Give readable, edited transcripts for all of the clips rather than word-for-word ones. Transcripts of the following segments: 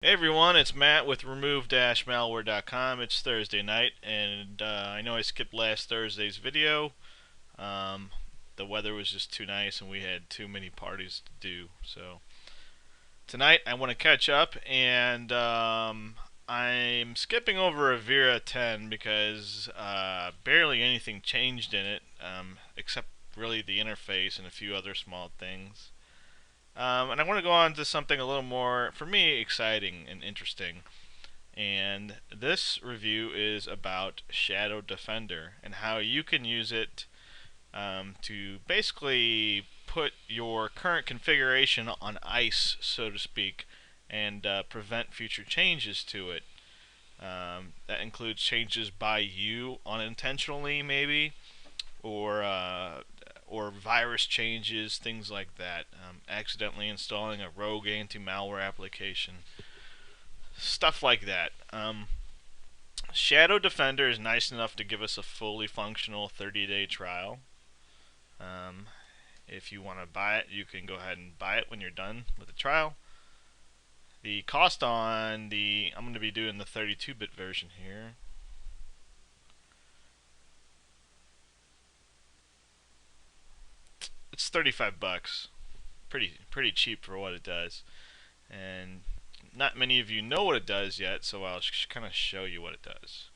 Hey everyone, it's Matt with remove-malware.com. It's Thursday night, and I know I skipped last Thursday's video. Um, the weather was just too nice, and we had too many parties to do. So tonight I want to catch up, and I'm skipping over Avira 10 because barely anything changed in it, except really the interface and a few other small things. And I want to go on to something a little more, for me, exciting and interesting. And this review is about Shadow Defender and how you can use it to basically put your current configuration on ice, so to speak, and prevent future changes to it. That includes changes by you unintentionally, maybe, or virus changes, things like that. Accidentally installing a rogue anti-malware application, stuff like that. Shadow Defender is nice enough to give us a fully functional 30-day trial. Um, if you want to buy it, you can go ahead and buy it when you're done with the trial. The cost on I'm going to be doing the 32-bit version here. It's 35 bucks. Pretty cheap for what it does. And not many of you know what it does yet, so I'll kind of show you what it does.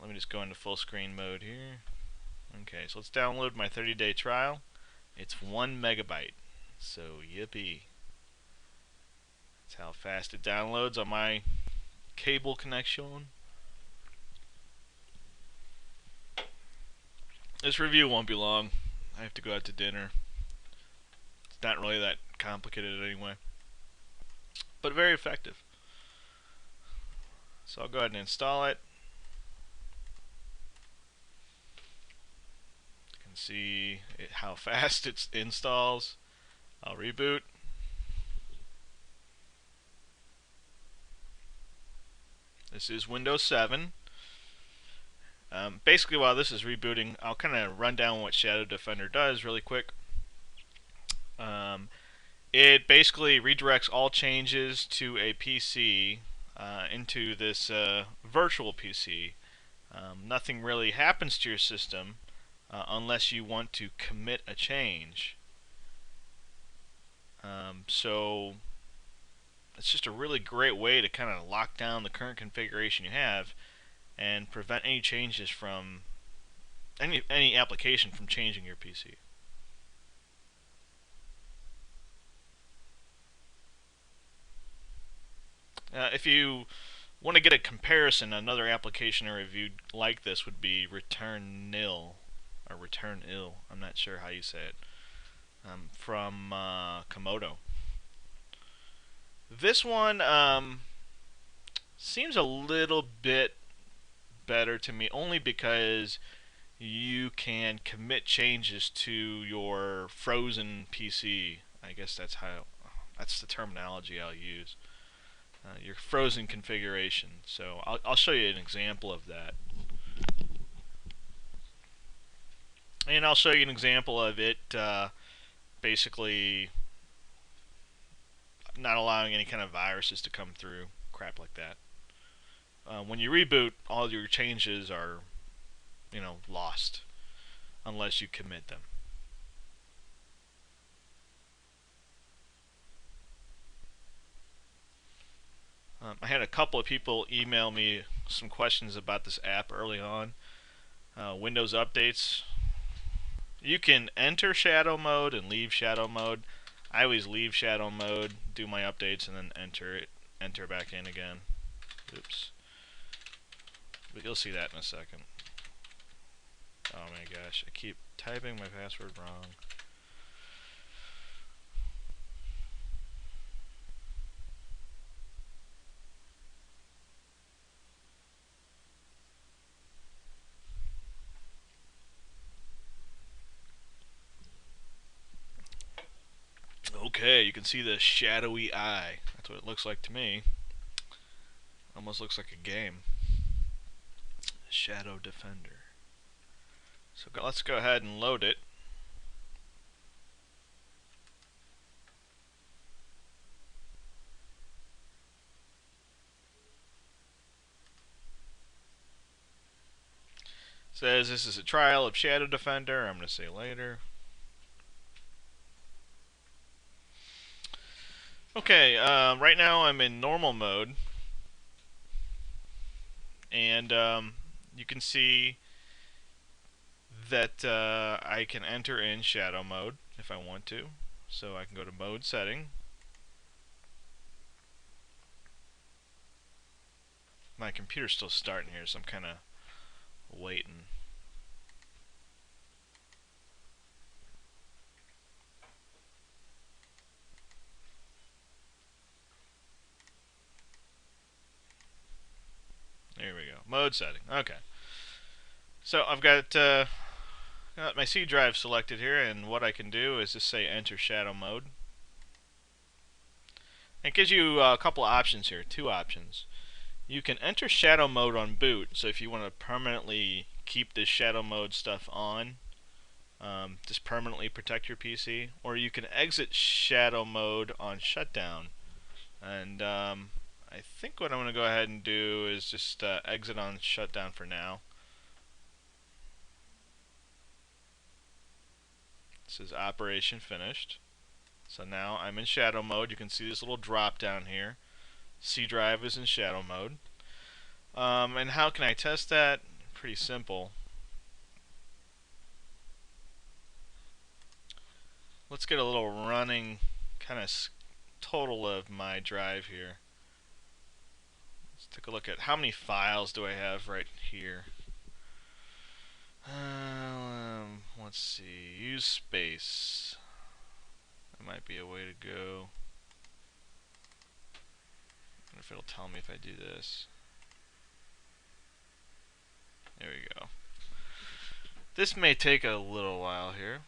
Let me just go into full screen mode here. Okay, so let's download my 30-day trial. It's 1 megabyte, so yippee. That's how fast it downloads on my cable connection. This review won't be long. I have to go out to dinner. It's not really that complicated anyway, but very effective. So I'll go ahead and install it. You can see how fast it installs. I'll reboot. This is Windows 7. Basically, while this is rebooting, I'll kind of run down what Shadow Defender does really quick. It basically redirects all changes to a PC into this virtual PC. Nothing really happens to your system unless you want to commit a change. So it's just a really great way to kind of lock down the current configuration you have and prevent any changes from any application from changing your PC. If you want to get a comparison, another application I reviewed like this would be Return Nil or Return Ill. I'm not sure how you say it. From Komodo. This one seems a little bit better to me, only because you can commit changes to your frozen PC. I guess that's the terminology I'll use. Your frozen configuration. So I'll show you an example of that. And I'll show you an example of it basically not allowing any kind of viruses to come through, crap like that. When you reboot, all your changes are, lost unless you commit them. I had a couple of people email me some questions about this app early on. Windows updates. You can enter shadow mode and leave shadow mode. I always leave shadow mode, do my updates, and then enter back in again. Oops. But you'll see that in a second. Oh my gosh, I keep typing my password wrong. Okay, you can see the shadowy eye. That's what it looks like to me. Almost looks like a game. Shadow Defender. So let's go ahead and load it. Says this is a trial of Shadow Defender. I'm going to say later. Okay, right now I'm in normal mode, and you can see that I can enter in shadow mode if I want to. So I can go to mode setting. My computer's still starting here, so I'm kind of waiting. There we go. Mode setting. Okay. So I've got my C drive selected here, and what I can do is just say enter shadow mode. It gives you a couple of options here, two options. You can enter shadow mode on boot, so if you want to permanently keep this shadow mode stuff on, just permanently protect your PC, or you can exit shadow mode on shutdown. And I think what I'm going to go ahead and do is just exit on shutdown for now. It says operation finished. So now I'm in shadow mode. You can see this little drop down here. C drive is in shadow mode. And how can I test that? Pretty simple. Let's get a little running kind of total of my drive here. Let's take a look at how many files do I have right here. Let's see. Use space. That might be a way to go. I wonder if it'll tell me if I do this. There we go. This may take a little while here.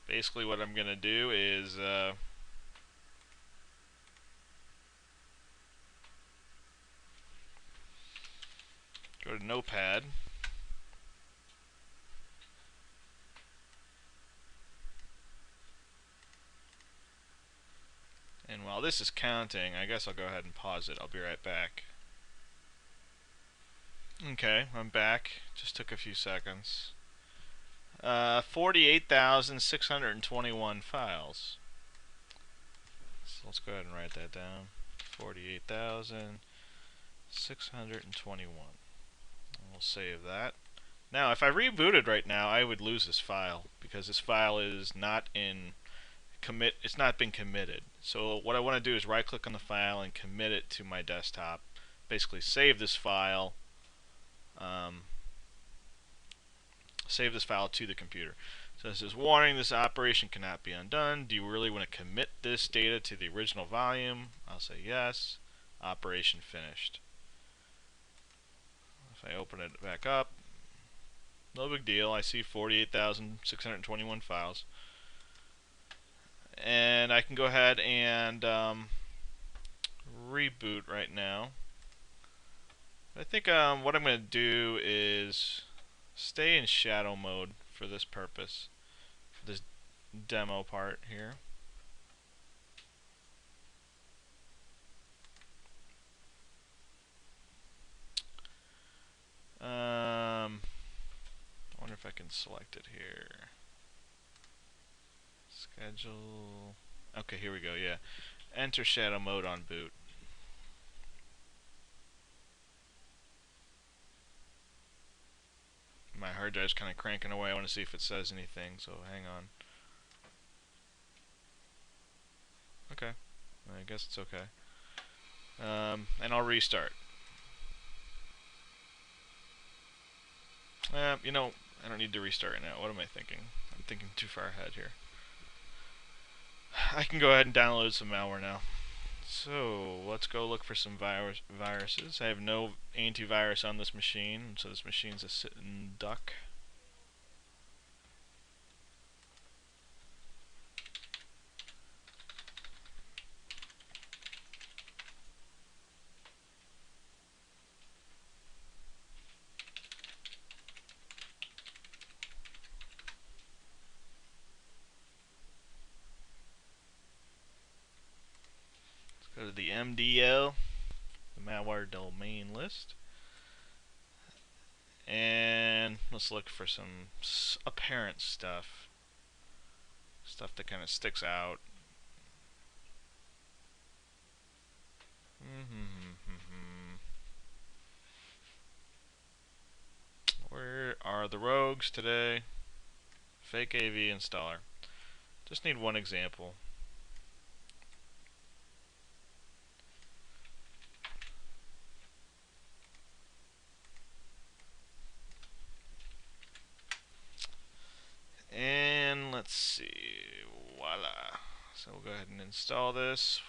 Basically what I'm going to do is go to Notepad. And while this is counting, I guess I'll go ahead and pause it. I'll be right back. Okay, I'm back. Just took a few seconds. 48,621 files. So let's go ahead and write that down. 48,621. We'll save that. Now, if I rebooted right now, I would lose this file because this file is not in commit. It's not been committed. So what I want to do is right-click on the file and commit it to my desktop. Basically, save this file. Save this file to the computer. So this is warning: this operation cannot be undone. Do you really want to commit this data to the original volume? I'll say yes. Operation finished. If I open it back up, no big deal. I see 48,621 files. And I can go ahead and reboot right now. I think what I'm going to do is stay in shadow mode for this purpose, for this demo part here. I wonder if I can select it here. Schedule. Okay, here we go. Yeah, enter shadow mode on boot. My hard drive's kind of cranking away. I want to see if it says anything, so hang on. Okay, I guess it's okay. And I'll restart. You know, I don't need to restart right now. What am I thinking? I'm thinking too far ahead here. I can go ahead and download some malware now. So let's go look for some viruses. I have no antivirus on this machine, so this machine's a sitting duck. Let's go to to the MDL, the malware domain list. And let's look for some apparent stuff. Stuff that kind of sticks out. Where are the rogues today? Fake AV installer. Just need one example. And let's see. Voila. So we'll go ahead and install this.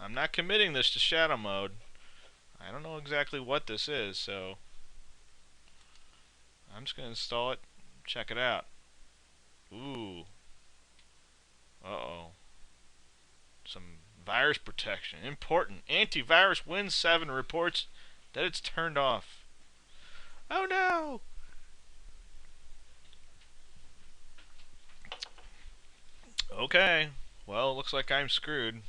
I'm not committing this to shadow mode. I don't know exactly what this is, so I'm just going to install it, check it out. Ooh. Uh-oh. Some virus protection. Important. Antivirus Win 7 reports that it's turned off. Oh no! Okay. Well, looks like I'm screwed.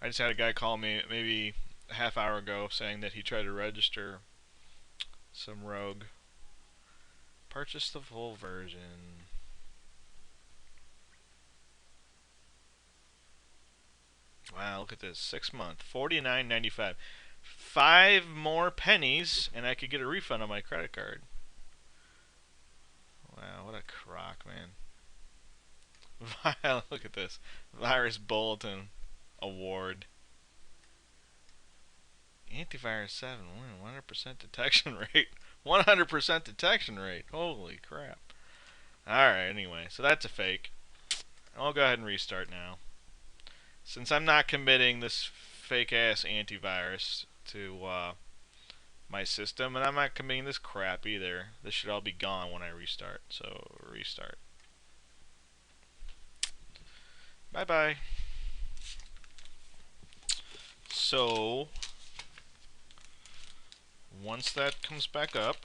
I just had a guy call me maybe a half hour ago saying that he tried to register some rogue. Purchase the full version. Wow, look at this. 6 month, $49.95. 5 more pennies, and I could get a refund on my credit card. Wow, what a crock, man. Look at this. Virus Bulletin Award. Antivirus 7, 100% detection rate. 100% detection rate. Holy crap. Alright, anyway, so that's a fake. I'll go ahead and restart now. Since I'm not committing this fake ass antivirus to my system, and I'm not committing this crap either, this should all be gone when I restart. So, restart. Bye bye. So, once that comes back up,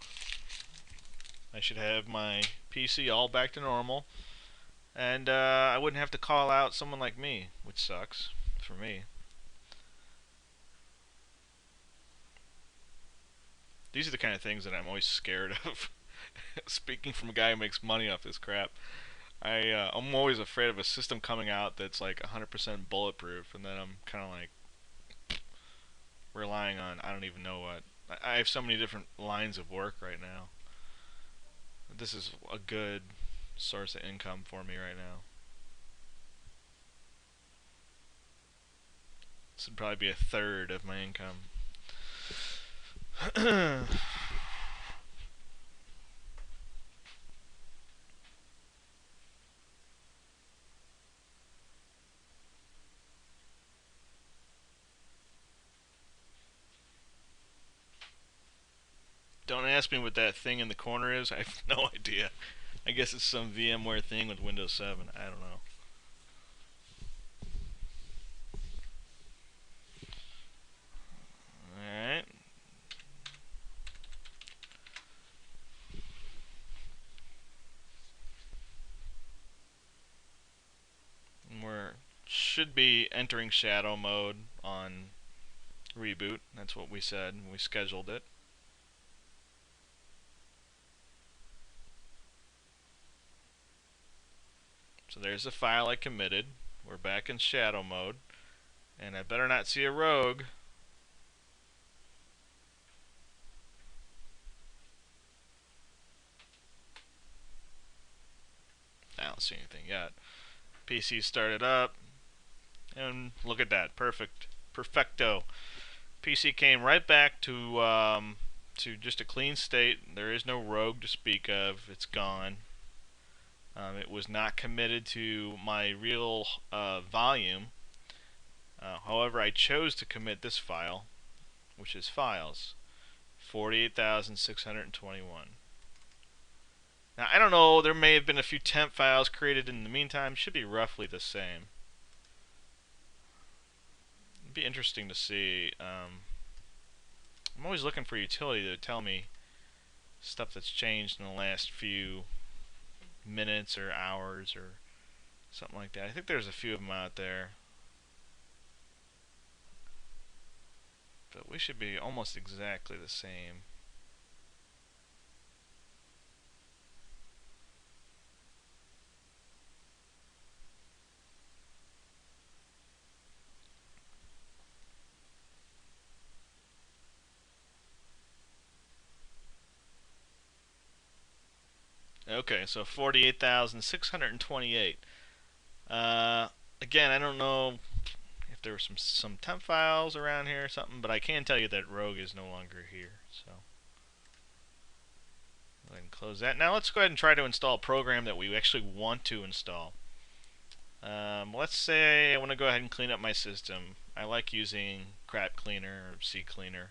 I should have my PC all back to normal, and I wouldn't have to call out someone like me, which sucks for me. These are the kind of things that I'm always scared of. Speaking from a guy who makes money off this crap, I'm always afraid of a system coming out that's like 100% bulletproof, and then I'm kind of like relying on I don't even know what. I have so many different lines of work right now. This is a good source of income for me right now. This would probably be a third of my income. Don't ask me what that thing in the corner is. I have no idea. I guess it's some VMware thing with Windows 7. I don't know. Alright. Should be entering shadow mode on reboot. That's what we said when we scheduled it. So there's the file I committed. We're back in shadow mode. And I better not see a rogue. I don't see anything yet. PC started up. And look at that. Perfect. Perfecto. PC came right back to just a clean state. There is no rogue to speak of. It's gone. It was not committed to my real volume. However, I chose to commit this file, which is files 48,621. Now, I don't know, there may have been a few temp files created in the meantime. Should be roughly the same. It'd be interesting to see. I'm always looking for utility to tell me stuff that's changed in the last few minutes or hours or something like that. I think there's a few of them out there. But we should be almost exactly the same. Okay, so 48,628. Uh, Again, I don't know if there were some temp files around here or something, but I can tell you that Rogue is no longer here. So go ahead and close that. Now let's go ahead and try to install a program that we actually want to install. Let's say I want to go ahead and clean up my system. I like using crap cleaner or CCleaner.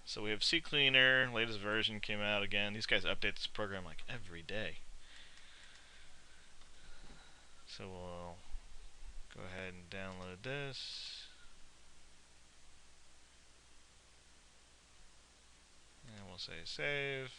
So we have CCleaner, latest version came out again. These guys update this program like every day. So we'll go ahead and download this. And we'll say save.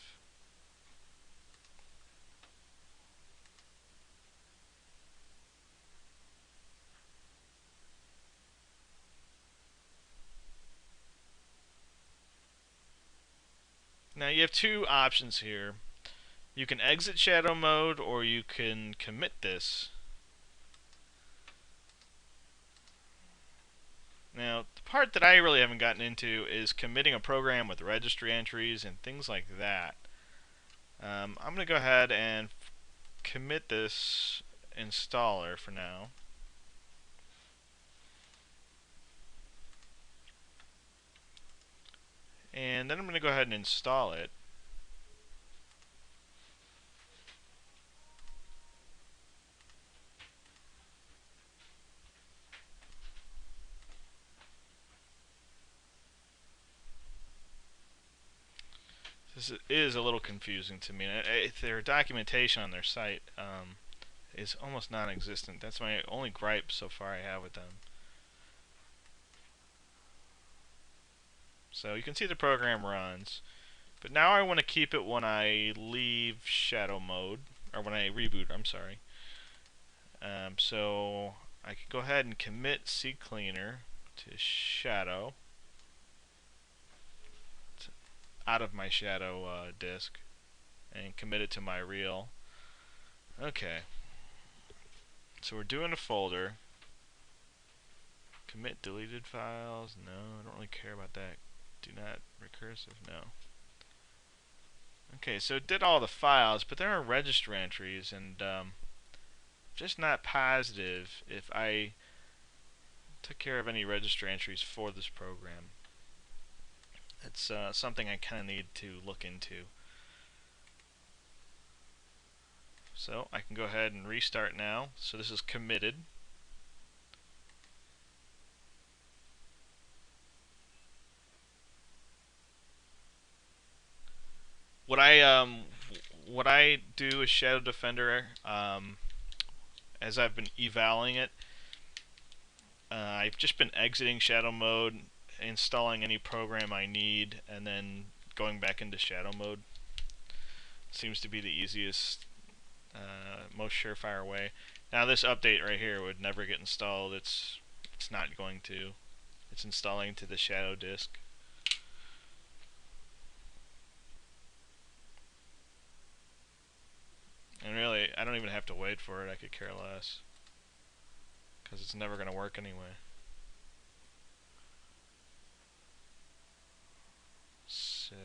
Now you have two options here. You can exit shadow mode or you can commit this. Now, the part that I really haven't gotten into is committing a program with registry entries and things like that. I'm going to go ahead and commit this installer for now. And then I'm going to go ahead and install it. This is a little confusing to me. Their documentation on their site is almost non-existent. That's my only gripe so far I have with them. So you can see the program runs. But now I want to keep it when I leave shadow mode, or when I reboot, I'm sorry. So I can go ahead and commit CCleaner to shadow, out of my shadow disk, and commit it to my real. Okay, so we're doing a folder. Commit deleted files. No, I don't really care about that. Do not recursive. No. Okay, so it did all the files, but there are register entries, and just not positive if I took care of any register entries for this program. It's something I kind of need to look into. So I can go ahead and restart now. So this is committed. What I do with Shadow Defender, as I've been evaluating it, I've just been exiting shadow mode, installing any program I need, and then going back into shadow mode. Seems to be the easiest, most surefire way. Now this update right here would never get installed. It's not going to. It's installing to the shadow disk. And really, I don't even have to wait for it. I could care less, because it's never going to work anyway. So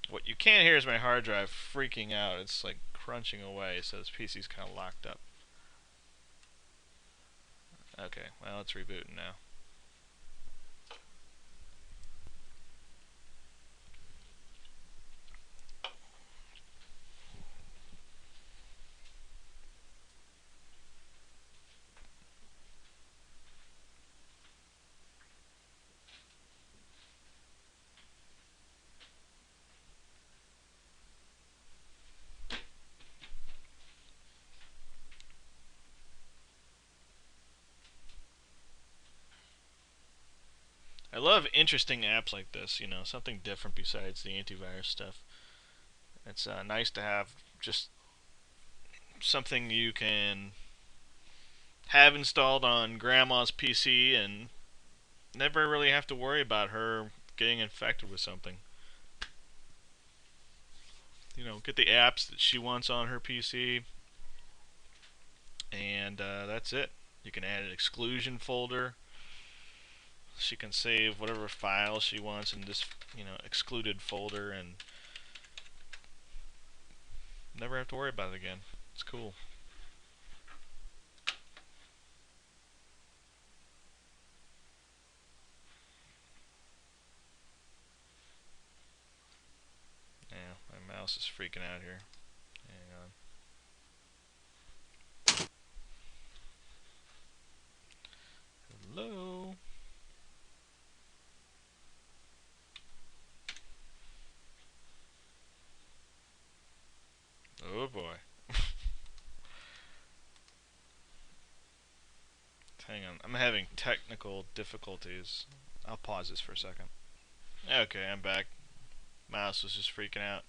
what you can't hear is my hard drive freaking out. It's like crunching away, so this PC's kind of locked up. Okay, well, it's rebooting now. I love interesting apps like this, you know, something different besides the antivirus stuff. It's nice to have just something you can have installed on grandma's PC and never really have to worry about her getting infected with something. You know, get the apps that she wants on her PC, and that's it. You can add an exclusion folder. She can save whatever file she wants in this, you know, excluded folder, and never have to worry about it again. It's cool. Yeah, my mouse is freaking out here. Hang on. Hello? Oh boy. Hang on. I'm having technical difficulties. I'll pause this for a second. Okay, I'm back. Mouse was just freaking out.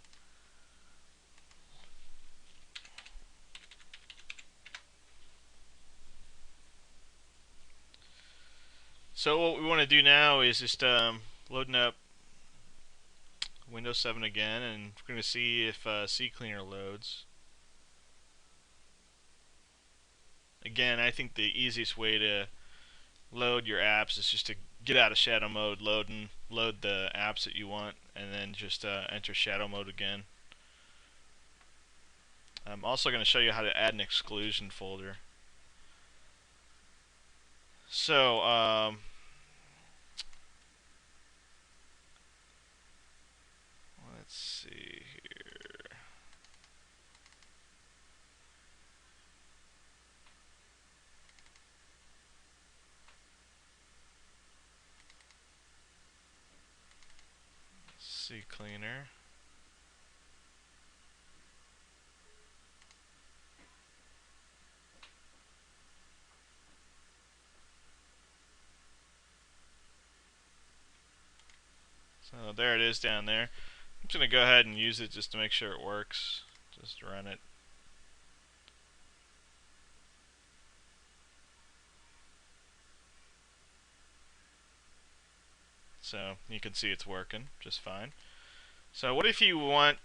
So what we want to do now is just loading up Windows 7 again, and we're going to see if CCleaner loads. Again, I think the easiest way to load your apps is just to get out of shadow mode, load the apps that you want, and then just enter shadow mode again. I'm also going to show you how to add an exclusion folder. So, let's see here. CCleaner. So there it is down there. I'm just going to go ahead and use it just to make sure it works. Just run it. So you can see it's working just fine. So what if you want,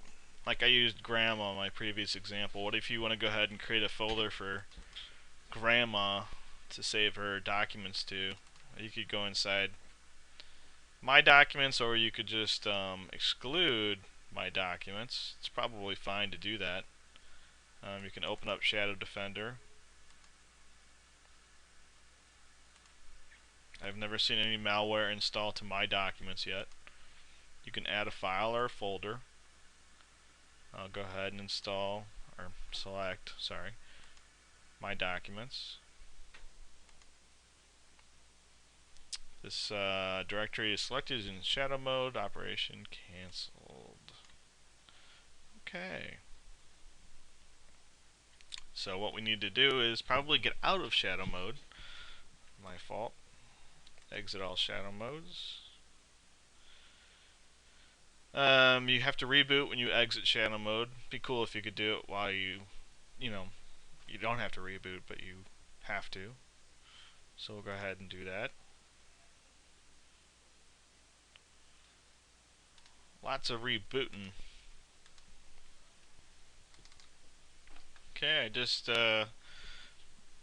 like I used Grandma in my previous example, what if you want to go ahead and create a folder for Grandma to save her documents to? You could go inside My Documents, or you could just exclude My Documents. It's probably fine to do that. You can open up Shadow Defender. I've never seen any malware installed to My Documents yet. You can add a file or a folder. I'll go ahead and install, or select, sorry, My Documents. This directory is selected in shadow mode, operation cancelled. Okay. So what we need to do is probably get out of shadow mode. My fault. Exit all shadow modes. You have to reboot when you exit shadow mode. Be cool if you could do it while you don't have to reboot, but you have to. So we'll go ahead and do that. Lots of rebooting. Okay, I just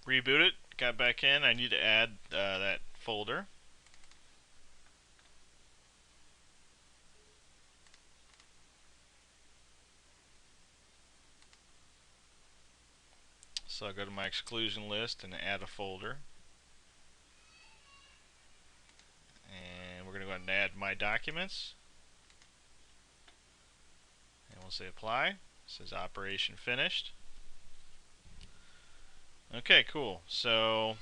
rebooted, got back in. I need to add that folder. So I'll go to my exclusion list and add a folder. And we're going to go ahead and add My Documents. And we'll say apply. It says operation finished. Okay, cool. So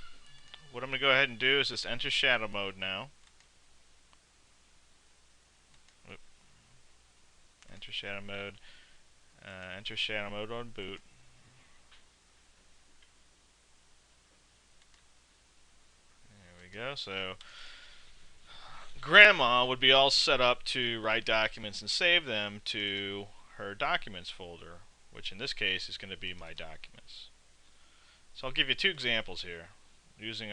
what I'm going to go ahead and do is just enter shadow mode now. Oop. Enter shadow mode. Enter shadow mode on boot. There we go. So Grandma would be all set up to write documents and save them to her documents folder, which in this case is going to be my documents. So I'll give you two examples here using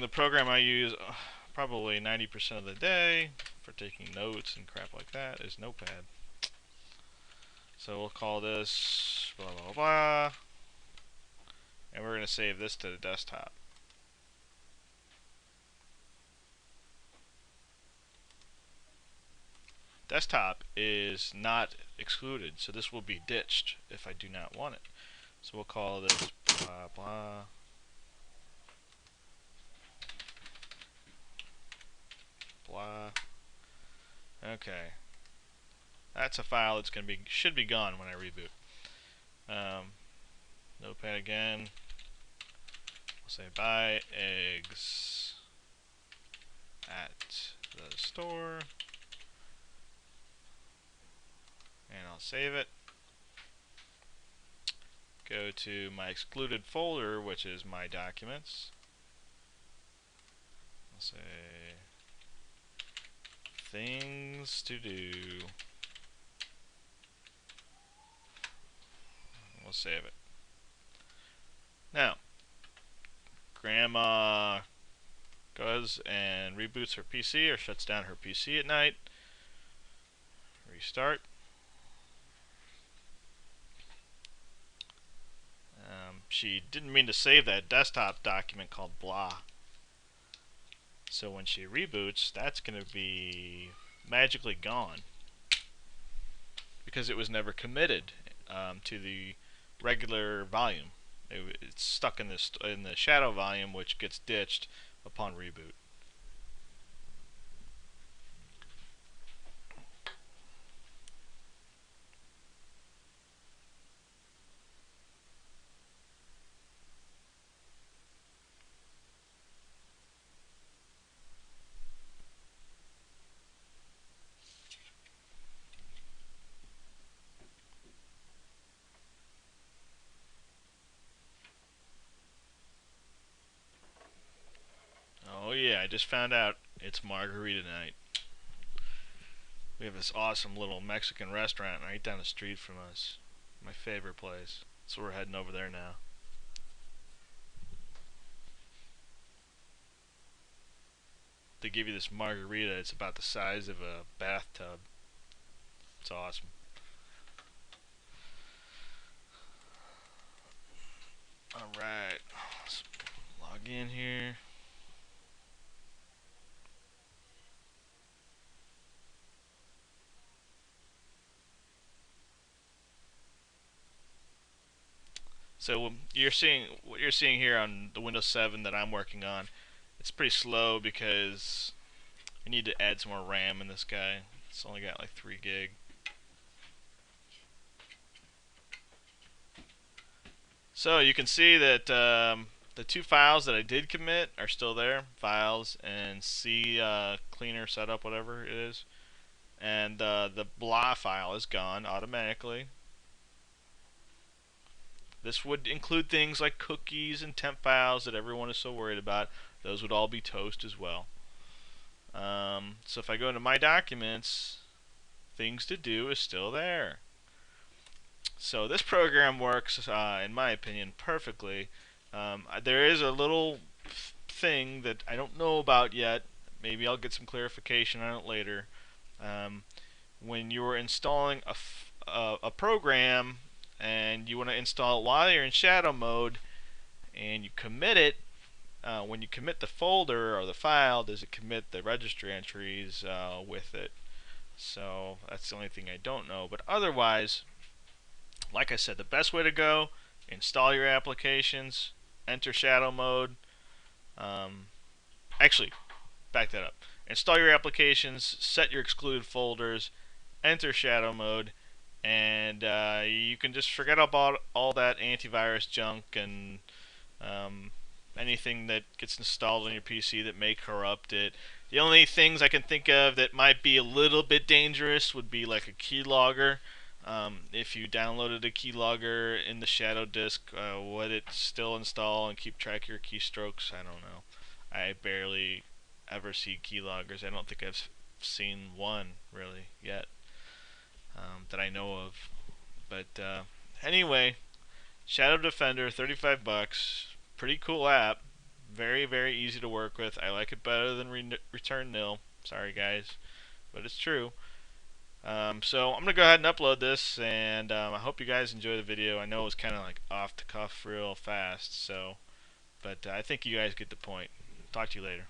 the program I use probably 90% of the day for taking notes and crap like that is Notepad. So we'll call this blah blah blah, and we're going to save this to the desktop. Desktop is not excluded, so this will be ditched if I do not want it. So we'll call this blah blah blah. Okay, that's a file that's going to be should be gone when I reboot. Notepad again. We'll say buy eggs at the store, and I'll save it. Go to my excluded folder, which is my documents. I'll say things to do. We'll save it. Now, Grandma goes and reboots her PC or shuts down her PC at night. Restart. She didn't mean to save that desktop document called blah. So when she reboots, that's going to be magically gone because it was never committed to the regular volume. It's stuck in the shadow volume, which gets ditched upon reboot. Oh yeah, I just found out it's margarita night. We have this awesome little Mexican restaurant right down the street from us. My favorite place. So we're heading over there now. They give you this margarita. It's about the size of a bathtub. It's awesome. Alright, let's log in here. So what you're seeing here on the Windows 7 that I'm working on, it's pretty slow because I need to add some more RAM in this guy. It's only got like 3 gig. So you can see that the two files that I did commit are still there, files and C cleaner setup, whatever it is, and the blah file is gone automatically. This would include things like cookies and temp files that everyone is so worried about. Those would all be toast as well. So if I go into my documents, things to do is still there. So this program works, in my opinion, perfectly. There is a little thing that I don't know about yet. Maybe I'll get some clarification on it later. When you're installing a program and you want to install it while you're in shadow mode and you commit it, when you commit the folder or the file, does it commit the registry entries with it? So that's the only thing I don't know. But otherwise, like I said, the best way to go, install your applications, enter shadow mode. Actually, back that up. Install your applications, set your excluded folders, enter shadow mode, and you can just forget about all that antivirus junk and anything that gets installed on your PC that may corrupt it. The only things I can think of that might be a little bit dangerous would be like a keylogger. If you downloaded a keylogger in the shadow disk, would it still install and keep track of your keystrokes? I don't know. I barely ever see keyloggers. I don't think I've seen one really yet that I know of. But anyway, Shadow Defender, 35 bucks. Pretty cool app. Very, very easy to work with. I like it better than Return Nil. Sorry, guys, but it's true. So I'm gonna go ahead and upload this, and I hope you guys enjoy the video. I know it was kind of like off the cuff, real fast, but I think you guys get the point. Talk to you later.